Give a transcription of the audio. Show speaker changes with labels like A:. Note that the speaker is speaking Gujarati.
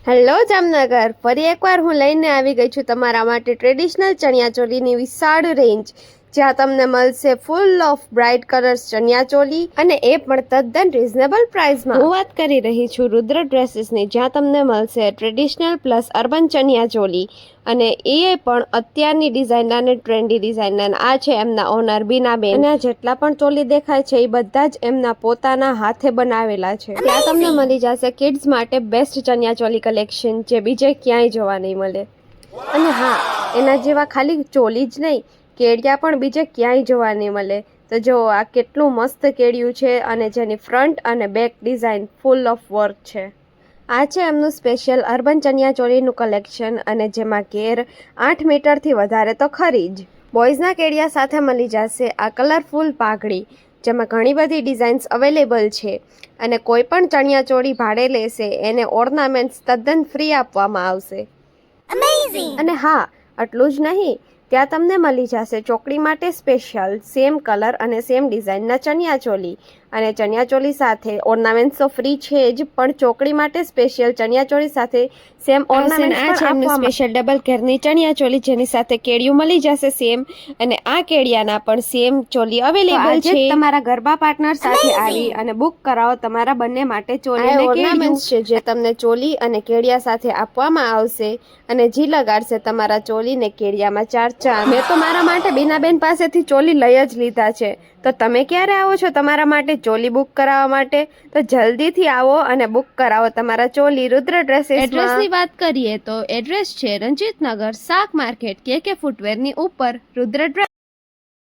A: હેલો જામનગર, ફરી એકવાર હું લઈને આવી ગઈ છું તમારા માટે ટ્રેડિશનલ ચણિયાચોલીની વિશાળ રેન્જ, જ્યાં તમને મળશે full of bright colours chaniya choli અને એ પણ તદ્દન રીઝનેબલ પ્રાઇસમાં. હું વાત કરી રહી છું રુદ્ર ડ્રેસીસની, જ્યાં તમને મળશે ટ્રેડિશનલ પ્લસ અર્બન ચણિયાચોલી અને એ પણ અત્યારની ડિઝાઇનના અને ટ્રેન્ડી ડિઝાઇનના. આ છે એમના ઓનર બીનાબેન અને આ જેટલા પણ ચોલી દેખાય છે એ બધા જ એમના પોતાના હાથે બનાવેલા છે. ત્યાં તમને મળી જશે કિડ્સ માટે બેસ્ટ ચણિયાચોલી કલેક્શન, જે બીજે ક્યાંય જોવા નહીં મળે. અને હા, એના જેવા ખાલી ચોલી જ નહીં, કેડિયા પણ બીજે ક્યાંય જોવા નહીં મળે. તો જો આ કેટલું મસ્ત કેડિયું છે અને જેની ફ્રન્ટ અને back design full of work છે. આ છે એમનું સ્પેશિયલ અર્બન ચણિયાચોલીનું કલેક્શન અને જેમાં ઘેર 8 મીટરથી વધારે તો ખરી જ. બોયઝના કેડિયા સાથે મળી જશે આ કલરફુલ પાઘડી, જેમાં ઘણી બધી ડિઝાઇન્સ અવેલેબલ છે અને કોઈ પણ ચણિયાચોળી ભાડે લેશે એને ઓર્નામેન્ટ્સ તદ્દન ફ્રી આપવામાં આવશે. અને હા, આટલું જ નહીં, ત્યાં તમને મળી જશે ચોકડી માટે સ્પેશિયલ સેમ કલર અને સેમ ડિઝાઇનના ચણિયાચોલી અને ચણિયાચોલી સાથે ઓર્નામેન્ટ્સ તો ફ્રી છે જ, પણ ચોકડી માટે સ્પેશિયલ ચણિયાચોલી સાથે સેમ ઓર્નામેન્ટ્સ પણ આપવામાં. સ્પેશિયલ ડબલ ઘેરની ચણિયાચોલી જેની સાથે કેડિયું મળી જશે સેમ, અને આ કેડિયાના પણ સેમ ચોલી અવેલેબલ છે. તમારા ગરબા પાર્ટનર સાથે આવી અને બુક કરાવો તમારા બંને માટે ચોલી અને ઓર્નામેન્ટ્સ છે જે તમને ચોલી અને કેડિયા સાથે આપવામાં આવશે અને જી લગાડશે તમારા ચોલી ને કેડિયામાં 4 ચાંદ. મેં તો મારા માટે બીનાબેન પાસેથી ચોલી લઈ જ લીધા છે. તો તમે ક્યારે આવો છો તમારા માટે ચોલી બુક કરાવવા માટે? તો જલ્દીથી આવો અને બુક કરાવો તમારા ચોલી રુદ્ર ડ્રેસીસ.
B: એડ્રેસની વાત કરીએ તો એડ્રેસ છે રંજીતનગર, શાક માર્કેટ, KK ફૂટવેરની ઉપર રુદ્ર ડ્રેસ.